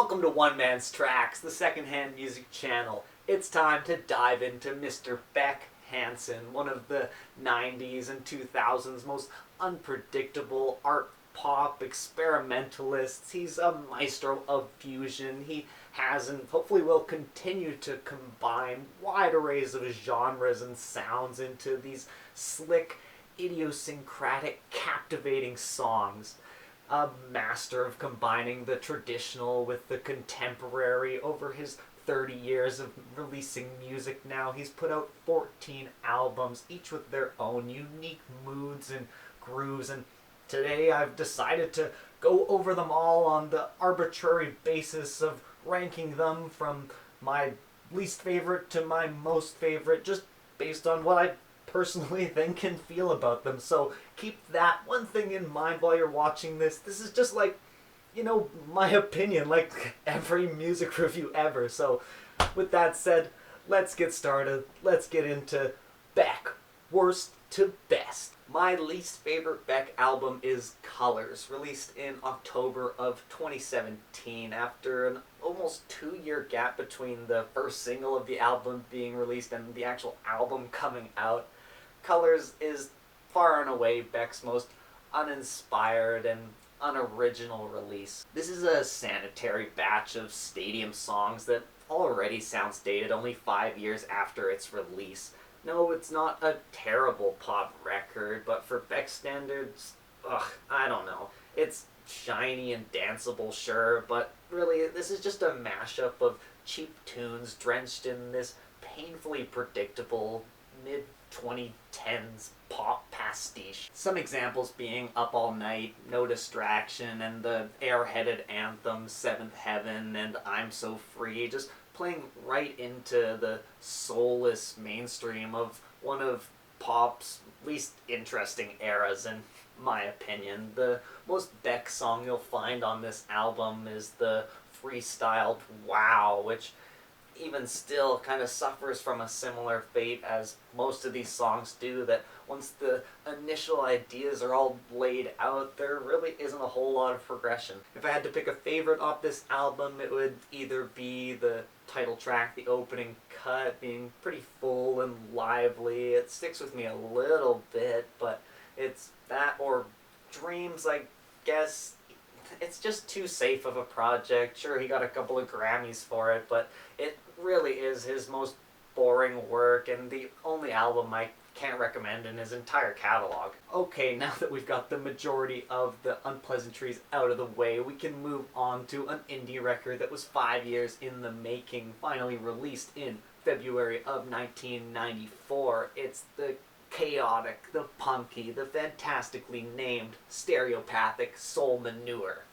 Welcome to One Man's Tracks, the secondhand music channel. It's time to dive into Mr. Beck Hansen, one of the 90s and 2000s most unpredictable art pop experimentalists. He's a maestro of fusion. He has and hopefully will continue to combine wide arrays of genres and sounds into these slick, idiosyncratic, captivating songs. A master of combining the traditional with the contemporary. Over his 30 years of releasing music now, he's put out 14 albums, each with their own unique moods and grooves, and today I've decided to go over them all on the arbitrary basis of ranking them from my least favorite to my most favorite, just based on what I personally think and feel about them. So keep that one thing in mind while you're watching this. This is just like, my opinion, like every music review ever. So with that said, let's get started. Let's get into Beck, worst to best. My least favorite Beck album is Colors, released in October of 2017 after an almost 2-year gap between the first single of the album being released and the actual album coming out. Colors is far and away Beck's most uninspired and unoriginal release. This is a sanitary batch of stadium songs that already sounds dated only 5 years after its release. No, it's not a terrible pop record, but for Beck standards, I don't know. It's shiny and danceable, sure, but really this is just a mashup of cheap tunes drenched in this painfully predictable mid-2010s pop pastiche. Some examples being Up All Night, No Distraction, and the airheaded anthem Seventh Heaven and I'm So Free, just playing right into the soulless mainstream of one of pop's least interesting eras, in my opinion. The most Beck song you'll find on this album is the freestyled Wow, which even still kind of suffers from a similar fate as most of these songs do, that once the initial ideas are all laid out, there really isn't a whole lot of progression. If I had to pick a favorite off this album, it would either be the title track, the opening cut, being pretty full and lively. It sticks with me a little bit, but it's that or Dreams, I guess. It's just too safe of a project. Sure, he got a couple of Grammys for it, but it really is his most boring work and the only album I can't recommend in his entire catalog. Okay, now that we've got the majority of the unpleasantries out of the way, we can move on to an indie record that was 5 years in the making, finally released in February of 1994. It's the chaotic, the punky, the fantastically named stereopathic Soul Manure.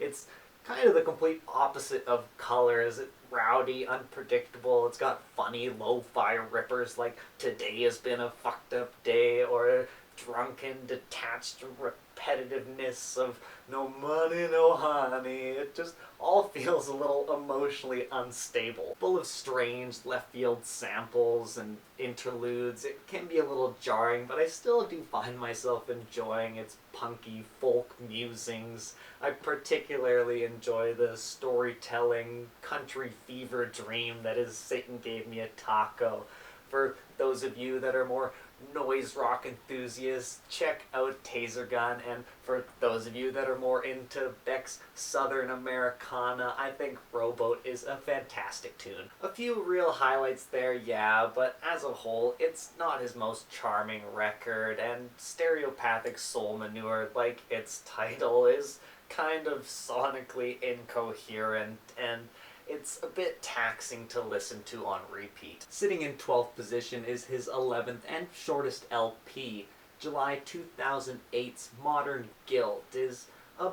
It's kind of the complete opposite of Colors. It's rowdy, unpredictable. It's got funny lo-fi rippers like Today Has Been a Fucked Up Day, or drunken, detached repetitiveness of No Money, No Honey. It just all feels a little emotionally unstable. Full of strange left-field samples and interludes. It can be a little jarring, but I still do find myself enjoying its punky folk musings. I particularly enjoy the storytelling country fever dream that is Satan Gave Me a Taco. For those of you that are more noise rock enthusiasts, check out Taser Gun, and for those of you that are more into Beck's Southern Americana, I think Rowboat is a fantastic tune. A few real highlights there, yeah, but as a whole, it's not his most charming record, and Stereopathic Soul Manure, like its title, is kind of sonically incoherent, and it's a bit taxing to listen to on repeat. Sitting in 12th position is his 11th and shortest LP. July 2008's Modern Guilt is a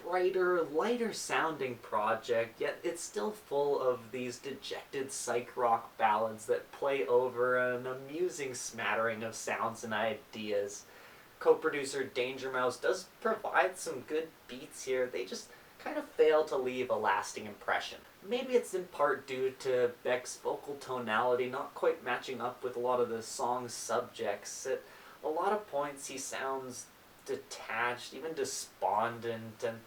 brighter, lighter sounding project, yet it's still full of these dejected psych rock ballads that play over an amusing smattering of sounds and ideas. Co-producer Danger Mouse does provide some good beats here. They just kind of fail to leave a lasting impression. Maybe it's in part due to Beck's vocal tonality not quite matching up with a lot of the song's subjects. At a lot of points he sounds detached, even despondent, and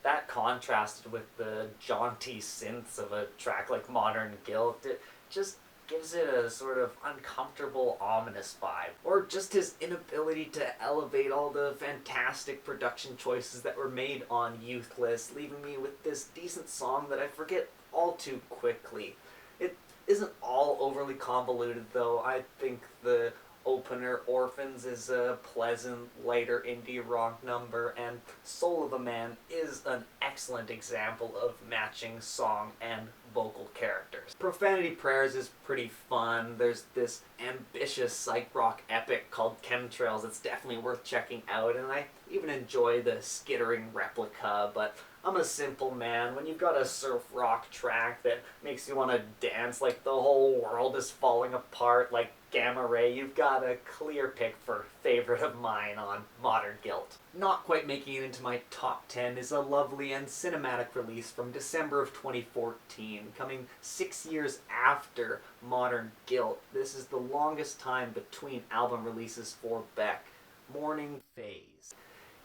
that contrasted with the jaunty synths of a track like Modern Guilt, it just gives it a sort of uncomfortable, ominous vibe. Or just his inability to elevate all the fantastic production choices that were made on Youthless, leaving me with this decent song that I forget all too quickly. It isn't all overly convoluted though. I think the opener, Orphans, is a pleasant, lighter indie rock number, and Soul of a Man is an excellent example of matching song and vocal characters. Profanity Prayers is pretty fun. There's this ambitious psych rock epic called Chemtrails that's definitely worth checking out, and I even enjoy the skittering replica, but I'm a simple man. When you've got a surf rock track that makes you want to dance like the whole world is falling apart, like Gamma Ray, you've got a clear pick for favorite of mine on Modern Guilt. Not quite making it into my top 10 is a lovely and cinematic release from December of 2014, coming 6 years after Modern Guilt. This is the longest time between album releases for Beck. Morning Phase.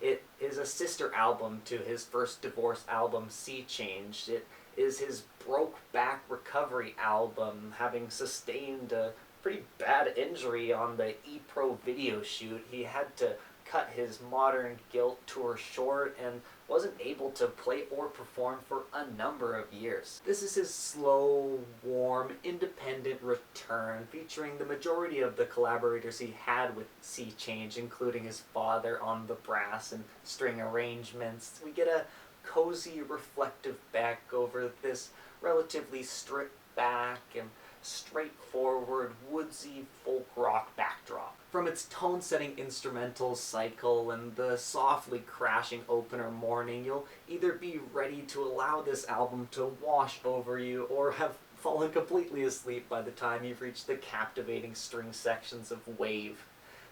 It is a sister album to his first divorce album, Sea Change. It is his broke back recovery album, having sustained a pretty bad injury on the E-Pro video shoot. He had to cut his Modern Guilt tour short and wasn't able to play or perform for a number of years. This is his slow, warm, independent return, featuring the majority of the collaborators he had with Sea Change, including his father on the brass and string arrangements. We get a cozy, reflective Beck over this relatively stripped back and straightforward, woodsy folk rock backdrop. From its tone-setting instrumental cycle and the softly crashing opener Morning, you'll either be ready to allow this album to wash over you or have fallen completely asleep by the time you've reached the captivating string sections of Wave.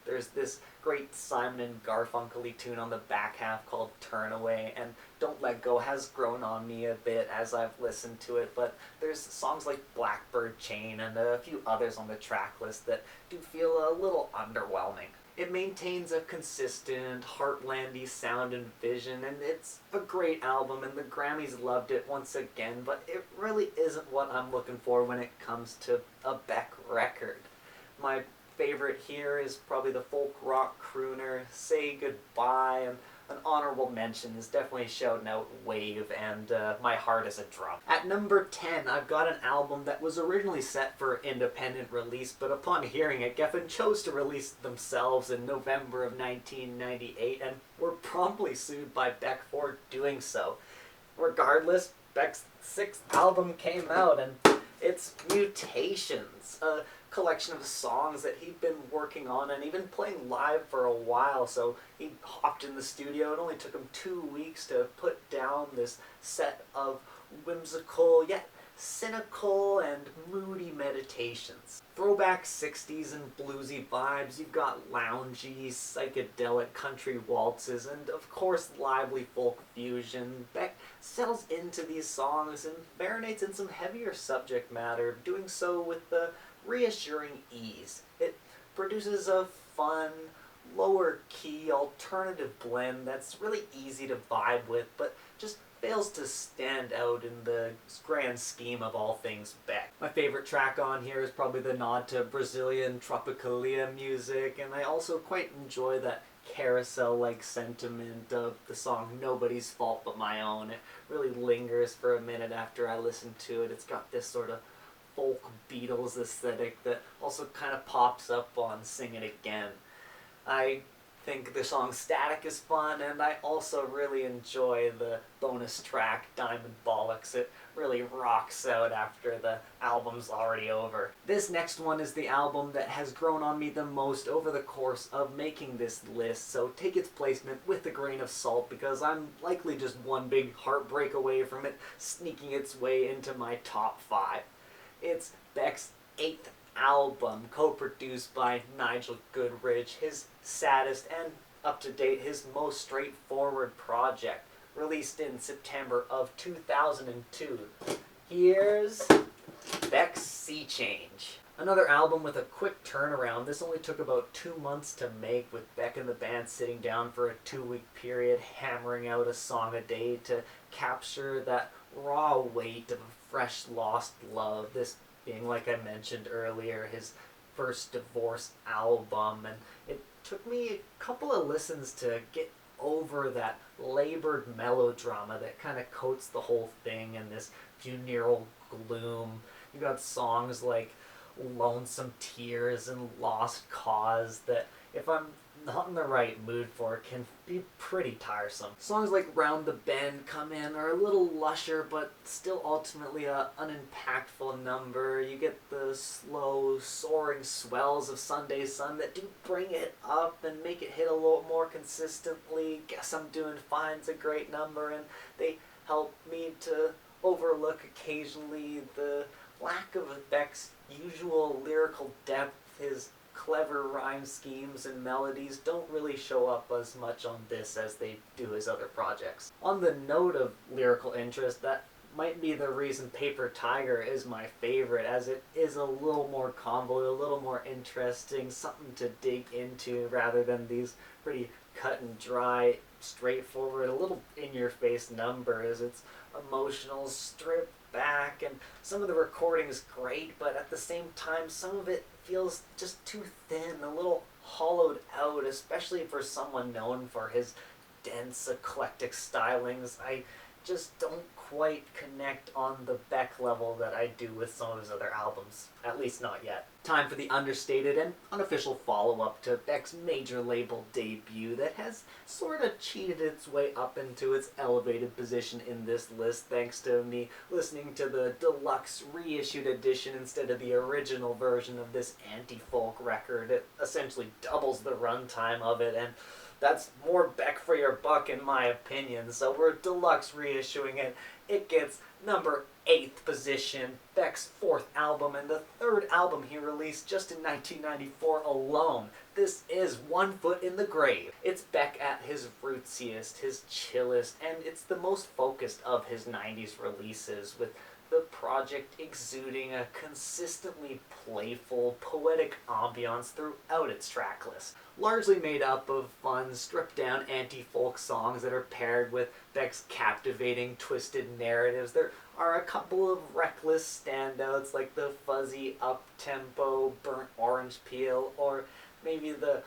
There's this great Simon and Garfunkel-y tune on the back half called Turn Away, and Don't Let Go has grown on me a bit as I've listened to it, but there's songs like Blackbird Chain and a few others on the track list that do feel a little underwhelming. It maintains a consistent, heartlandy sound and vision, and it's a great album, and the Grammys loved it once again, but it really isn't what I'm looking for when it comes to a Beck record. My favorite here is probably the folk rock crooner Say Goodbye, and an honorable mention is definitely shouting out Wave and My Heart is a Drum. At number 10, I've got an album that was originally set for independent release, but upon hearing it, Geffen chose to release it themselves in November of 1998 and were promptly sued by Beck for doing so. Regardless, Beck's sixth album came out, and it's Mutations, a collection of songs that he'd been working on and even playing live for a while, so he hopped in the studio. It only took him 2 weeks to put down this set of whimsical yet cynical and moody meditations. Throwback 60s and bluesy vibes, you've got loungy, psychedelic country waltzes, and of course lively folk fusion. Beck settles into these songs and marinates in some heavier subject matter, doing so with the reassuring ease. It produces a fun, lower-key alternative blend that's really easy to vibe with, but just fails to stand out in the grand scheme of all things Beck. My favorite track on here is probably the nod to Brazilian Tropicalia music, and I also quite enjoy that carousel-like sentiment of the song Nobody's Fault But My Own. It really lingers for a minute after I listen to it. It's got this sort of folk Beatles aesthetic that also kind of pops up on Sing It Again. I think the song Static is fun, and I also really enjoy the bonus track Diamond Bollocks. It really rocks out after the album's already over. This next one is the album that has grown on me the most over the course of making this list, so take its placement with a grain of salt because I'm likely just one big heartbreak away from it sneaking its way into my top 5. It's Beck's 8th album, co-produced by Nigel Goodrich, his saddest and up-to-date, his most straightforward project, released in September of 2002. Here's Beck's Sea Change. Another album with a quick turnaround. This only took about 2 months to make, with Beck and the band sitting down for a 2-week period, hammering out a song a day to capture that raw weight of a fresh lost love. This being, like I mentioned earlier, his first divorce album, and it took me a couple of listens to get over that labored melodrama that kind of coats the whole thing in this funereal gloom. You got songs like Lonesome Tears and Lost Cause that, if I'm not in the right mood for, can be pretty tiresome. Songs like Round the Bend come in, are a little lusher, but still ultimately an unimpactful number. You get the slow, soaring swells of Sunday Sun that do bring it up and make it hit a little more consistently. Guess I'm Doing Fine's a great number, and they help me to overlook occasionally the lack of Beck's usual lyrical depth. His clever rhyme schemes and melodies don't really show up as much on this as they do his other projects. On the note of lyrical interest, that might be the reason Paper Tiger is my favorite, as it is a little more convoluted, a little more interesting, something to dig into rather than these pretty cut and dry, straightforward, a little in-your-face numbers. It's emotional, stripped back, and some of the recording is great, but at the same time some of it feels just too thin, a little hollowed out, especially for someone known for his dense, eclectic stylings. I just don't quite connect on the Beck level that I do with some of his other albums. At least not yet. Time for the understated and unofficial follow-up to Beck's major label debut that has sort of cheated its way up into its elevated position in this list thanks to me listening to the deluxe reissued edition instead of the original version of this anti-folk record. It essentially doubles the runtime of it, and that's more Beck for your buck in my opinion, so we're deluxe reissuing it. It gets number 8th position, Beck's 4th album, and the 3rd album he released just in 1994 alone. This is One Foot in the Grave. It's Beck at his rootsiest, his chillest, and it's the most focused of his 90s releases, with the project exuding a consistently playful, poetic ambiance throughout its track list. Largely made up of fun, stripped-down anti-folk songs that are paired with Beck's captivating, twisted narratives. There are a couple of reckless standouts like the fuzzy, up-tempo, burnt orange peel, or maybe the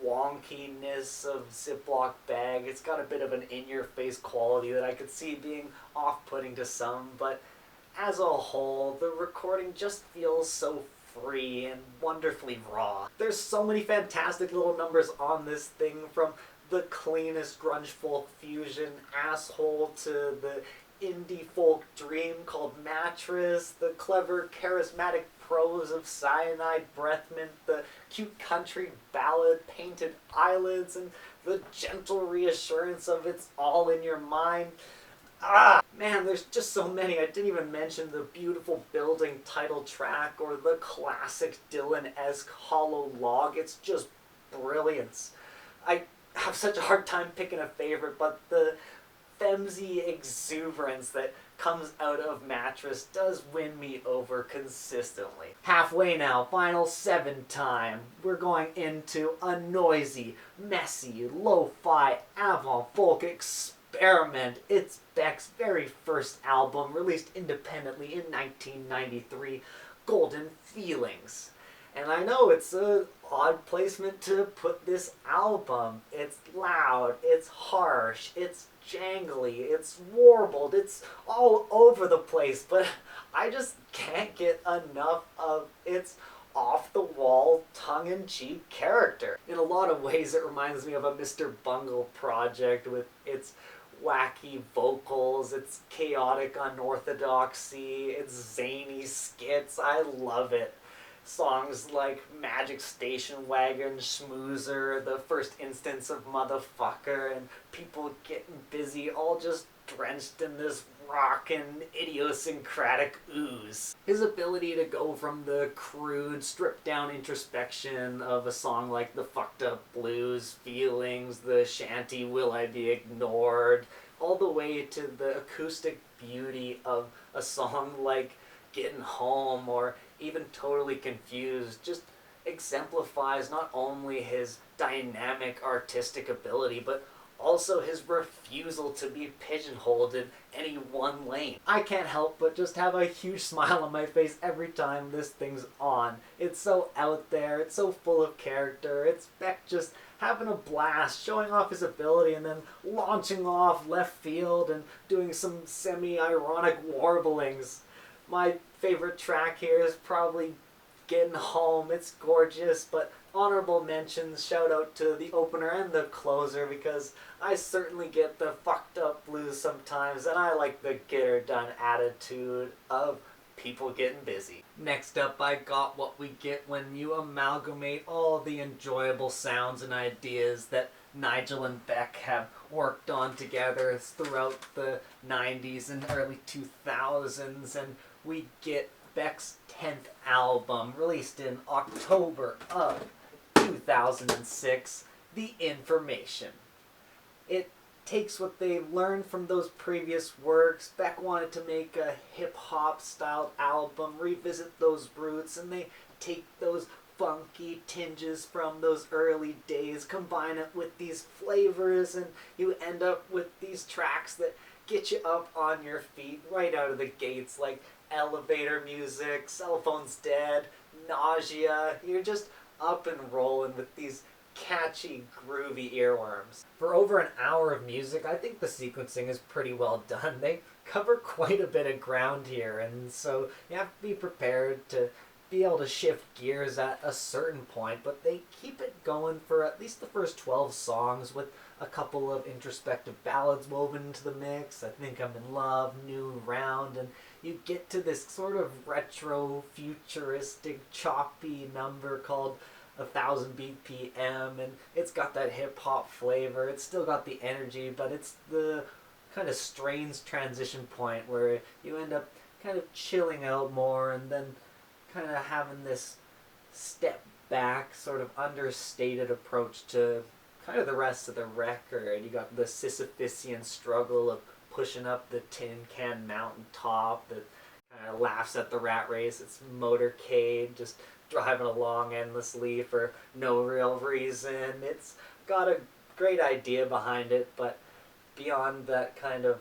wonkiness of Ziploc Bag. It's got a bit of an in-your-face quality that I could see being off-putting to some, but as a whole, the recording just feels so free and wonderfully raw. There's so many fantastic little numbers on this thing, from the cleanest grunge folk fusion Asshole to the indie folk dream called Mattress, the clever charismatic prose of Cyanide Breath Mint, the cute country ballad Painted Eyelids, and the gentle reassurance of It's All in Your Mind. Man, there's just so many. I didn't even mention the beautiful Building title track or the classic Dylan-esque Hollow Log. It's just brilliance. I have such a hard time picking a favorite, but the femsy exuberance that comes out of Mattress does win me over consistently. Halfway now, final 7 time. We're going into a noisy, messy, lo-fi, avant-folk experiment. It's Beck's very first album, released independently in 1993, Golden Feelings. And I know it's an odd placement to put this album. It's loud, it's harsh, it's jangly, it's warbled, it's all over the place, but I just can't get enough of its off-the-wall, tongue-in-cheek character. In a lot of ways it reminds me of a Mr. Bungle project with its wacky vocals, its chaotic unorthodoxy, its zany skits. I love it. Songs like Magic Station Wagon, Schmoozer, the first instance of Motherfucker, and People Getting Busy, all just drenched in this rockin' idiosyncratic ooze. His ability to go from the crude, stripped-down introspection of a song like The Fucked Up Blues, Feelings, the shanty Will I Be Ignored, all the way to the acoustic beauty of a song like Getting Home or even Totally Confused just exemplifies not only his dynamic artistic ability, but also his refusal to be pigeonholed in any one lane. I can't help but just have a huge smile on my face every time this thing's on. It's so out there, it's so full of character, it's Beck just having a blast, showing off his ability and then launching off left field and doing some semi-ironic warblings. My favorite track here is probably Getting Home. It's gorgeous, but honorable mentions, shout out to the opener and the closer, because I certainly get the fucked up blues sometimes, and I like the get her done attitude of people getting busy. Next up, I got what we get when you amalgamate all the enjoyable sounds and ideas that Nigel and Beck have worked on together throughout the 90s and early 2000s, and we get Beck's 10th album, released in October of 2006, The Information. It takes what they learned from those previous works. Beck wanted to make a hip-hop styled album, revisit those roots, and they take those funky tinges from those early days, combine it with these flavors, and you end up with these tracks that get you up on your feet right out of the gates, like Elevator Music, Cell Phone's Dead, Nausea. You're just up and rolling with these catchy, groovy earworms. For over an hour of music, I think the sequencing is pretty well done. They cover quite a bit of ground here, and so you have to be prepared to be able to shift gears at a certain point, but they keep it going for at least the first 12 songs with a couple of introspective ballads woven into the mix. I Think I'm in Love, New Round, and you get to this sort of retro, futuristic, choppy number called 1000 BPM, and it's got that hip-hop flavor. It's still got the energy, but it's the kind of strange transition point where you end up kind of chilling out more and then kind of having this step back, sort of understated approach to kind of the rest of the record. You got the Sisyphusian struggle of pushing up the tin can mountaintop that kind of laughs at the rat race. It's motorcade, just driving along endlessly for no real reason. It's got a great idea behind it, but beyond that kind of,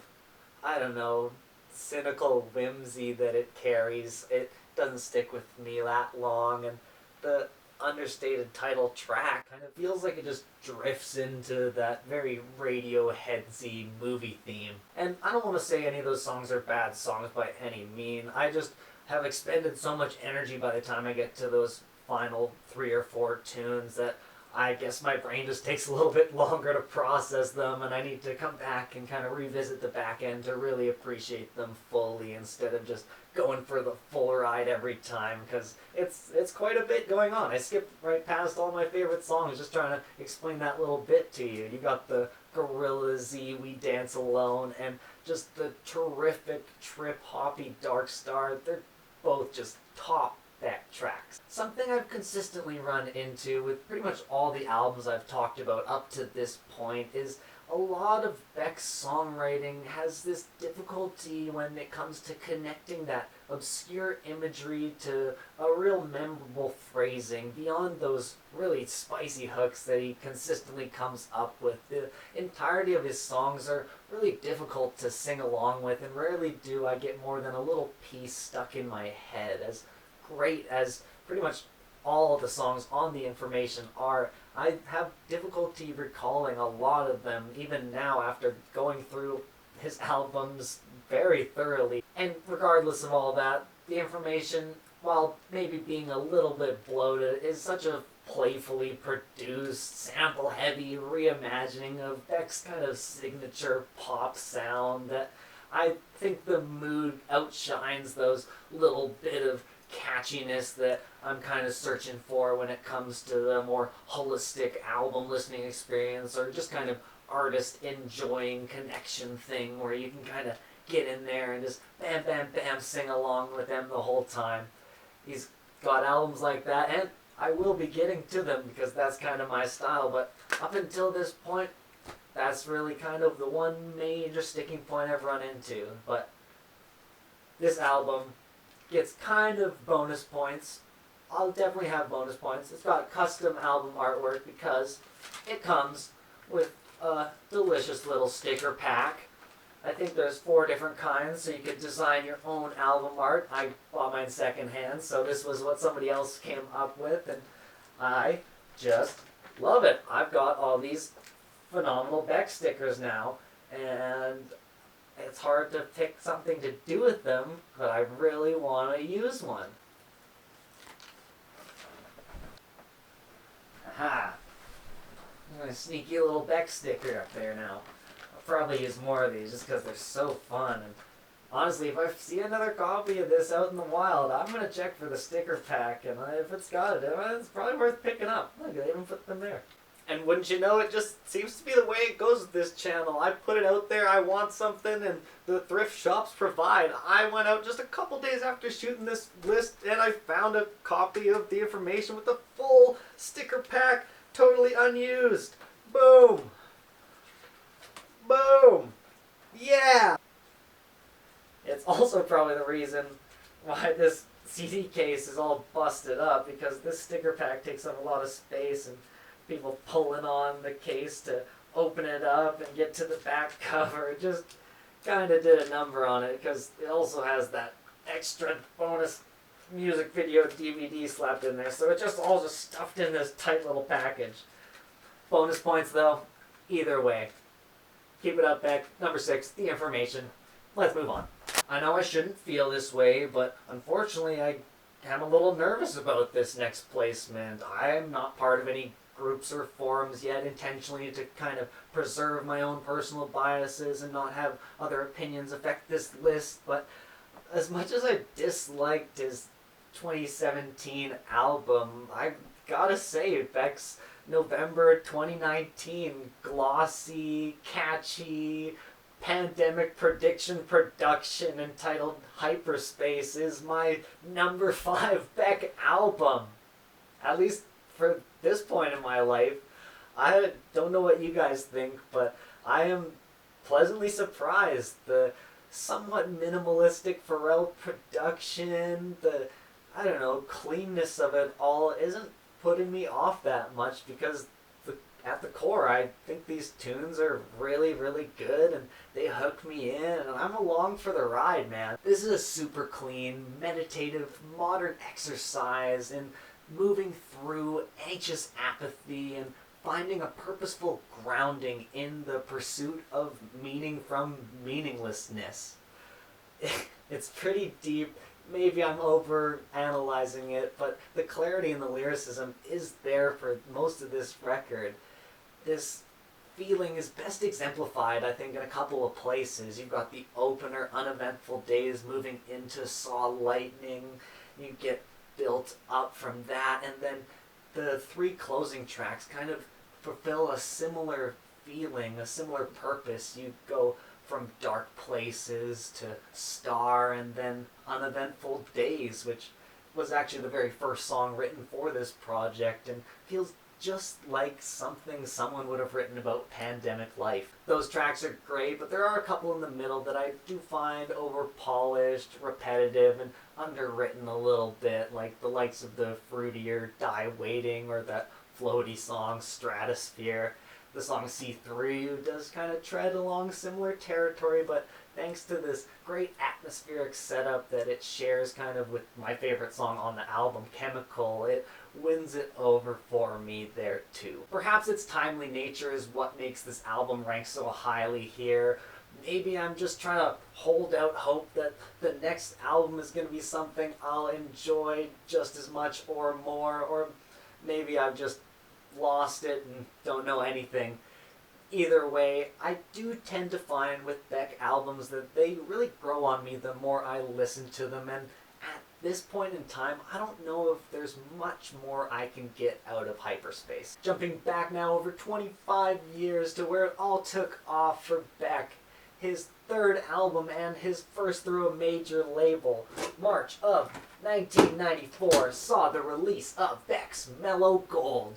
I don't know, cynical whimsy that it carries, it doesn't stick with me that long, and the understated title track kind of feels like it just drifts into that very Radiohead-y movie theme. And I don't want to say any of those songs are bad songs by any mean. I just have expended so much energy by the time I get to those final 3 or 4 tunes that I guess my brain just takes a little bit longer to process them, and I need to come back and kind of revisit the back end to really appreciate them fully instead of just going for the full ride every time, because it's quite a bit going on. I skipped right past all my favorite songs just trying to explain that little bit to you. You got the Gorillaz-y We Dance Alone and just the terrific trip-hoppy Dark Star. They're both just top Beck tracks. Something I've consistently run into with pretty much all the albums I've talked about up to this point is a lot of Beck's songwriting has this difficulty when it comes to connecting that obscure imagery to a real memorable phrasing beyond those really spicy hooks that he consistently comes up with. The entirety of his songs are really difficult to sing along with, and rarely do I get more than a little piece stuck in my head. As great as pretty much all of the songs on The Information are, I have difficulty recalling a lot of them, even now after going through his albums very thoroughly. And regardless of all that, The Information, while maybe being a little bit bloated, is such a playfully produced, sample-heavy reimagining of Beck's kind of signature pop sound that I think the mood outshines those little bit of catchiness that I'm kind of searching for when it comes to the more holistic album listening experience, or just kind of artist enjoying connection thing where you can kind of get in there and just bam bam bam sing along with them the whole time. He's got albums like that, and I will be getting to them because that's kind of my style, but up until this point that's really kind of the one major sticking point I've run into. But this album gets kind of bonus points. I'll definitely have bonus points. It's got custom album artwork because it comes with a delicious little sticker pack. I think there's 4 different kinds, so you could design your own album art. I bought mine secondhand, so this was what somebody else came up with, and I just love it. I've got all these phenomenal Beck stickers now, and it's hard to pick something to do with them, but I really want to use one. Aha! A sneaky little Beck sticker up there now. I'll probably use more of these just because they're so fun. And honestly, if I see another copy of this out in the wild, I'm going to check for the sticker pack. And if it's got it, it's probably worth picking up. Look, I even put them there. And wouldn't you know, it just seems to be the way it goes with this channel. I put it out there, I want something, and the thrift shops provide. I went out just a couple days after shooting this list, and I found a copy of the information with the full sticker pack, totally unused. Boom! Boom! Yeah! It's also probably the reason why this CD case is all busted up, because this sticker pack takes up a lot of space, and people pulling on the case to open it up and get to the back cover. It just kind of did a number on it, because it also has that extra bonus music video DVD slapped in there, so it just all just stuffed in this tight little package. Bonus points though, either way. Keep it up, Beck. Number 6, the information. Let's move on. I know I shouldn't feel this way, but unfortunately I am a little nervous about this next placement. I am not part of any groups or forums yet, intentionally, to kind of preserve my own personal biases and not have other opinions affect this list, but as much as I disliked his 2017 album, I gotta say Beck's November 2019 glossy, catchy, pandemic prediction production entitled Hyperspace is my number 5 Beck album. At least for this point in my life. I don't know what you guys think, but I am pleasantly surprised. The somewhat minimalistic Pharrell production, the, I don't know, cleanness of it all isn't putting me off that much, because at the core I think these tunes are really, really good, and they hook me in, and I'm along for the ride, man. This is a super clean, meditative, modern exercise in moving through anxious apathy and finding a purposeful grounding in the pursuit of meaning from meaninglessness. It's pretty deep. Maybe I'm over analyzing it, but the clarity and the lyricism is there for most of this record. This feeling is best exemplified, I think, in a couple of places. You've got the opener, Uneventful Days, moving into Saw Lightning. You get built up from that, and then the 3 closing tracks kind of fulfill a similar feeling, a similar purpose. You go from Dark Places to Star, and then Uneventful Days, which was actually the very first song written for this project, and feels just like something someone would have written about pandemic life. Those tracks are great, but there are a couple in the middle that I do find over-polished, repetitive, and underwritten a little bit, like the likes of the fruitier Die Waiting, or that floaty song Stratosphere. The song C3 does kind of tread along similar territory, but thanks to this great atmospheric setup that it shares kind of with my favorite song on the album, Chemical, it wins it over for me there too. Perhaps its timely nature is what makes this album rank so highly here. Maybe I'm just trying to hold out hope that the next album is going to be something I'll enjoy just as much or more, or maybe I've just lost it and don't know anything. Either way, I do tend to find with Beck albums that they really grow on me the more I listen to them, and at this point in time, I don't know if there's much more I can get out of Hyperspace. Jumping back now over 25 years to where it all took off for Beck, his 3rd album and his first through a major label. March of 1994 saw the release of Beck's Mellow Gold.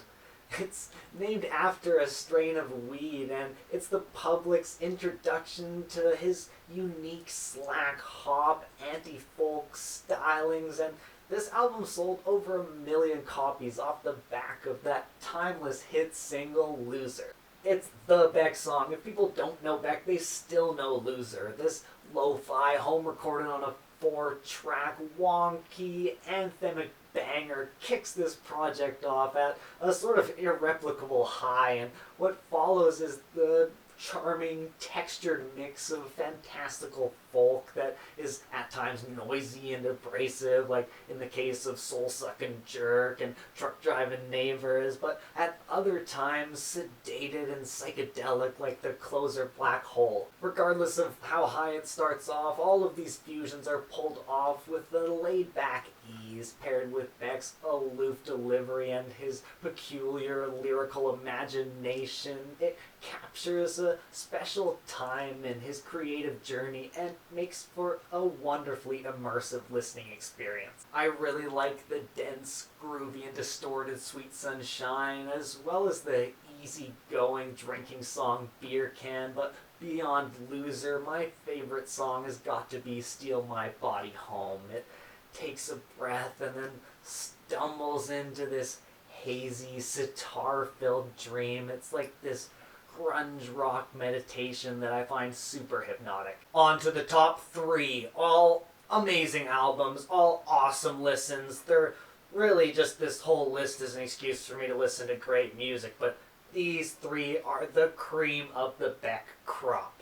It's named after a strain of weed, and it's the public's introduction to his unique slack hop, anti-folk stylings, and this album sold over 1 million copies off the back of that timeless hit single, Loser. It's the Beck song. If people don't know Beck, they still know Loser. This lo-fi, home recorded on a 4-track, wonky, anthemic banger kicks this project off at a sort of irreplicable high, and what follows is the charming, textured mix of fantastical folk that is at times noisy and abrasive, like in the case of Soul Suckin' Jerk and Truck Driving Neighbors, but at other times sedated and psychedelic, like the closer Black Hole. Regardless of how high it starts off, all of these fusions are pulled off with the laid-back ease, paired with Beck's aloof delivery and his peculiar lyrical imagination. It captures a special time in his creative journey and makes for a wonderfully immersive listening experience. I really like the dense, groovy, and distorted Sweet Sunshine, as well as the easy-going drinking song Beer Can, but beyond Loser, my favorite song has got to be Steal My Body Home. It takes a breath and then stumbles into this hazy, sitar-filled dream. It's like this grunge rock meditation that I find super hypnotic. On to the top 3. All amazing albums, all awesome listens. They're really just, this whole list is an excuse for me to listen to great music, but these 3 are the cream of the Beck crop.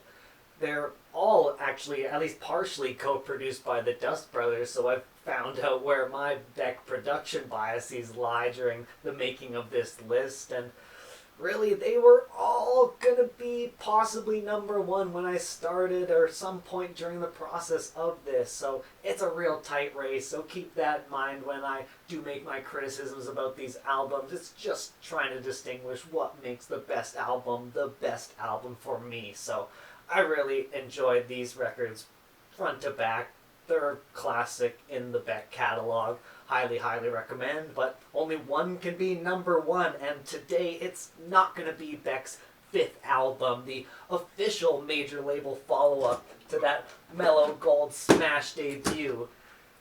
They're all actually, at least partially, co-produced by the Dust Brothers, so I've found out where my Beck production biases lie during the making of this list, and really, they were all gonna be possibly number 1 when I started, or some point during the process of this, so it's a real tight race, so keep that in mind when I do make my criticisms about these albums. It's just trying to distinguish what makes the best album for me, so I really enjoyed these records front to back. They're classic in the Beck catalog. Highly, highly recommend, but only one can be number 1, and today it's not going to be Beck's 5th album, the official major label follow-up to that Mellow Gold smash debut,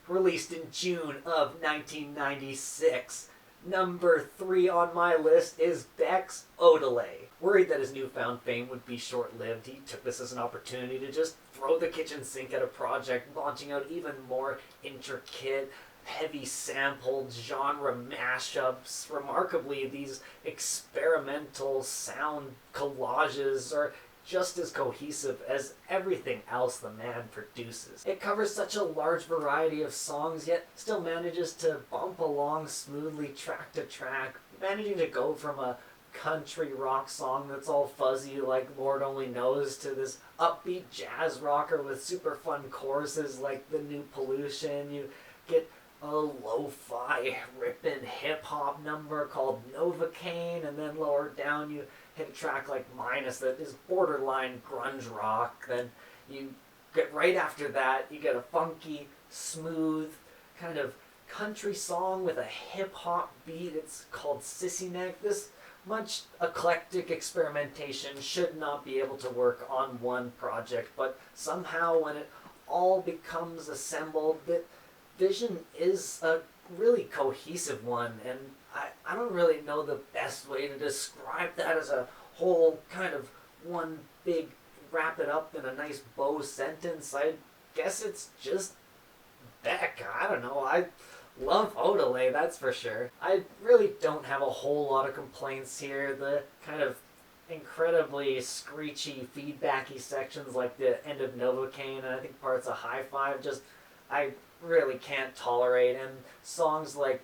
released in June of 1996. Number 3 on my list is Beck's Odelay. Worried that his newfound fame would be short-lived, he took this as an opportunity to just throw the kitchen sink at a project, launching out even more intricate, heavy sampled genre mashups. Remarkably, these experimental sound collages are just as cohesive as everything else the man produces. It covers such a large variety of songs, yet still manages to bump along smoothly track to track, managing to go from a country rock song that's all fuzzy like Lord Only Knows to this upbeat jazz rocker with super fun choruses like The New Pollution. You get a lo-fi rippin' hip-hop number called Novocaine, and then lower down you hit a track like Minus that is borderline grunge rock. Then you get, right after that, you get a funky, smooth, kind of country song with a hip-hop beat. It's called Sissy Neck. This much eclectic experimentation should not be able to work on one project, but somehow when it all becomes assembled, the vision is a really cohesive one, and I don't really know the best way to describe that as a whole kind of one big wrap it up in a nice bow sentence. I guess it's just Beck. I don't know. I love Odelay, that's for sure. I really don't have a whole lot of complaints here. The kind of incredibly screechy, feedbacky sections like the end of Novocaine and I think parts of High Five, just I really can't tolerate. And songs like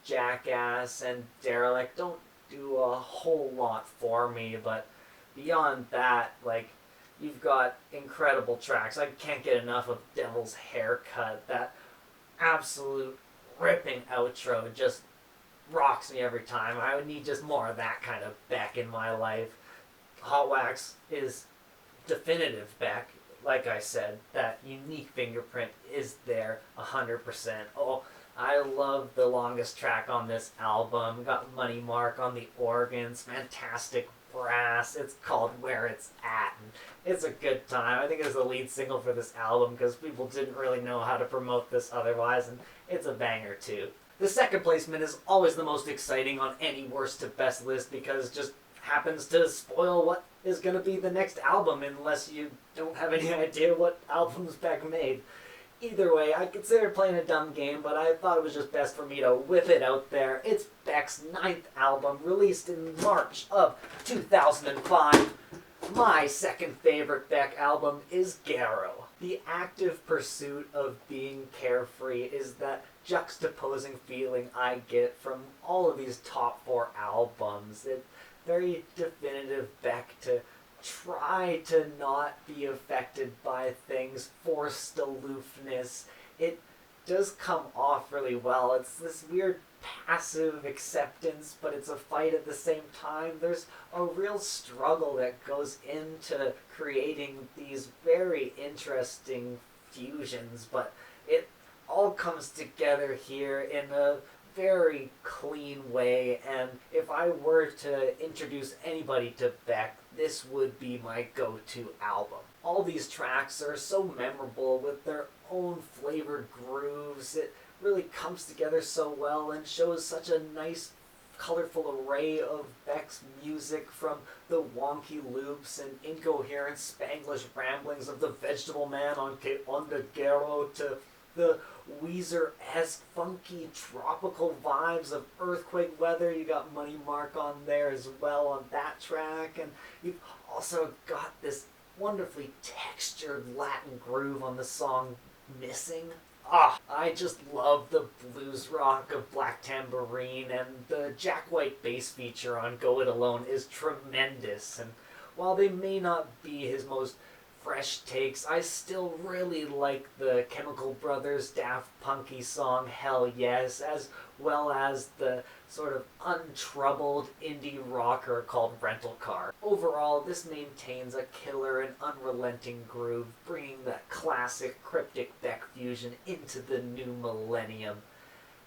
Jackass and Derelict don't do a whole lot for me, but beyond that, like, you've got incredible tracks. I can't get enough of Devil's Haircut. That absolute ripping outro just rocks me every time. I would need just more of that kind of Beck in my life. Hot Wax is definitive Beck. Like I said, that unique fingerprint is there 100%. Oh, I love the longest track on this album. Got Money Mark on the organs, fantastic brass. It's called Where It's At, and it's a good time. I think it's the lead single for this album because people didn't really know how to promote this otherwise, and it's a banger too. The second placement is always the most exciting on any worst to best list because it just happens to spoil what is going to be the next album unless you don't have any idea what albums Beck made. Either way, I considered playing a dumb game, but I thought it was just best for me to whip it out there. It's Beck's 9th album, released in March of 2005. My second favorite Beck album is Garrow. The active pursuit of being carefree is that juxtaposing feeling I get from all of these top 4 albums. It's very definitive Beck to try to not be affected by things, forced aloofness. It does come off really well. It's this weird passive acceptance, but it's a fight at the same time. There's a real struggle that goes into creating these very interesting fusions, but it all comes together here in a very clean way, and if I were to introduce anybody to Beck, this would be my go-to album. All these tracks are so memorable with their own flavored grooves. It really comes together so well and shows such a nice colorful array of Beck's music, from the wonky loops and incoherent Spanglish ramblings of the Vegetable Man on the Garrow to the Weezer-esque funky tropical vibes of Earthquake Weather. You got Money Mark on there as well on that track, and you've also got this wonderfully textured Latin groove on the song Missing. I just love the blues rock of Black Tambourine, and the Jack White bass feature on Go It Alone is tremendous, and while they may not be his most fresh takes, I still really like the Chemical Brothers Daft Punky song Hell Yes, as well as the sort of untroubled indie rocker called Rental Car. Overall, this maintains a killer and unrelenting groove, bringing that classic cryptic Beck fusion into the new millennium.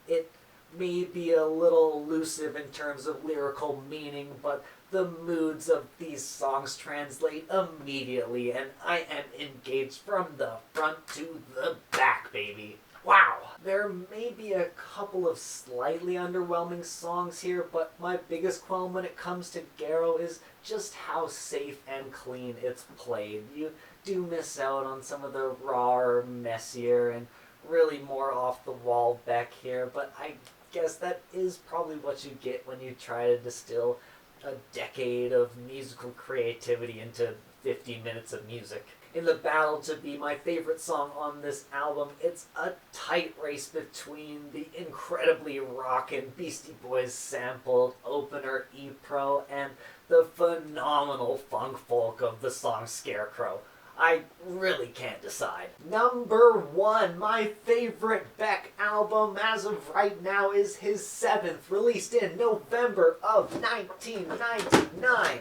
It may be a little elusive in terms of lyrical meaning, but the moods of these songs translate immediately, and I am engaged from the front to the back, baby. Wow! There may be a couple of slightly underwhelming songs here, but my biggest qualm when it comes to Garrow is just how safe and clean it's played. You do miss out on some of the rawer, messier, and really more off-the-wall Beck here, but I guess that is probably what you get when you try to distill a decade of musical creativity into 50 minutes of music. In the battle to be my favorite song on this album, it's a tight race between the incredibly rockin' Beastie Boys sampled opener E-Pro and the phenomenal funk folk of the song Scarecrow. I really can't decide. Number 1, my favorite Beck album as of right now is his 7th, released in November of 1999.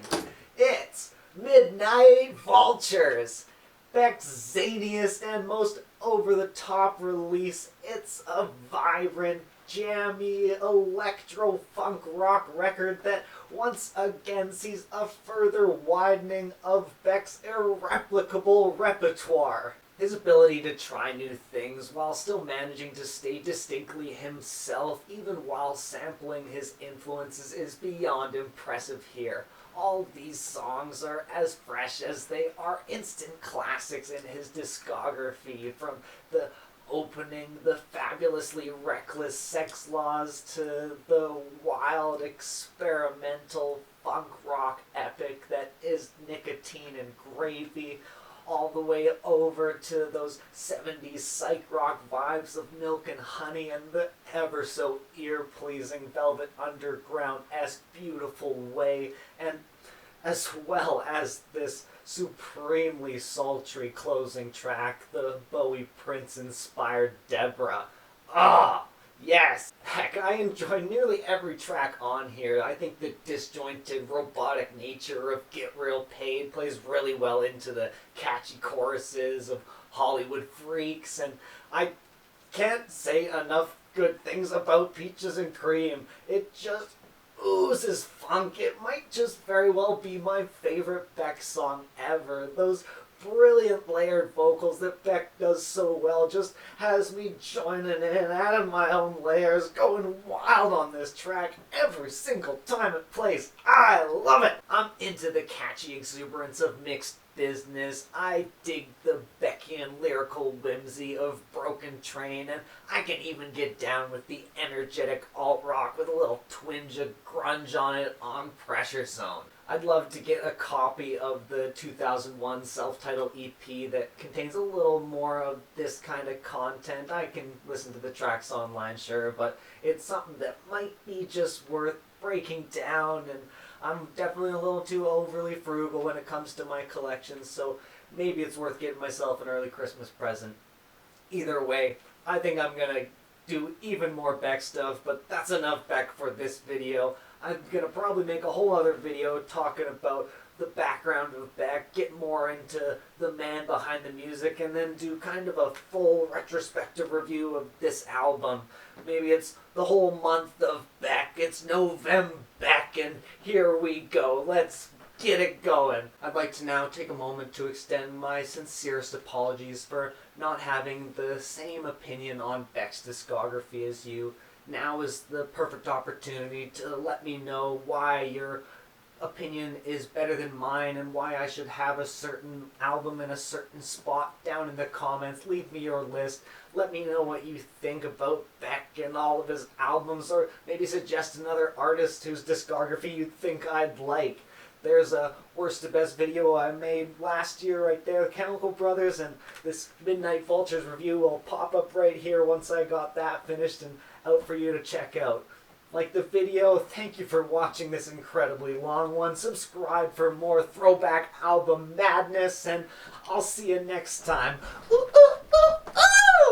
It's Midnight Vultures. Beck's zaniest and most over-the-top release. It's a vibrant, jammy, electro-funk rock record that once again sees a further widening of Beck's irreplicable repertoire. His ability to try new things while still managing to stay distinctly himself, even while sampling his influences, is beyond impressive here. All these songs are as fresh as they are instant classics in his discography, from the opening, the fabulously reckless Sex Laws, to the wild experimental funk rock epic that is Nicotine and Gravy, all the way over to those 70s psych rock vibes of Milk and Honey and the ever so ear-pleasing Velvet Underground-esque Beautiful Way, and as well as this supremely sultry closing track, the Bowie Prince-inspired Deborah. Yes! Heck, I enjoy nearly every track on here. I think the disjointed, robotic nature of Get Real Paid plays really well into the catchy choruses of Hollywood Freaks, and I can't say enough good things about Peaches and Cream. It just oozes funk. It might just very well be my favorite Beck song ever. Those brilliant layered vocals that Beck does so well just has me joining in, adding my own layers, going wild on this track every single time it plays. I love it! I'm into the catchy exuberance of Mixed Business. I dig the Beckian lyrical whimsy of Broken Train, and I can even get down with the energetic alt-rock with a little twinge of grunge on it on Pressure Zone. I'd love to get a copy of the 2001 self-titled EP that contains a little more of this kind of content. I can listen to the tracks online, sure, but it's something that might be just worth breaking down, and I'm definitely a little too overly frugal when it comes to my collections, so maybe it's worth getting myself an early Christmas present. Either way, I think I'm gonna do even more Beck stuff, but that's enough Beck for this video. I'm gonna probably make a whole other video talking about the background of Beck, get more into the man behind the music, and then do kind of a full retrospective review of this album. Maybe it's the whole month of Beck, it's November Beck, and here we go. Let's get it going. I'd like to now take a moment to extend my sincerest apologies for not having the same opinion on Beck's discography as you. Now is the perfect opportunity to let me know why your opinion is better than mine and why I should have a certain album in a certain spot down in the comments. Leave me your list. Let me know what you think about Beck and all of his albums, or maybe suggest another artist whose discography you think I'd like. There's a worst to best video I made last year right there, Chemical Brothers, and this Midnight Vultures review will pop up right here once I got that finished and out for you to check out. Like the video, thank you for watching this incredibly long one. Subscribe for more throwback album madness, and I'll see you next time. Ooh, ooh.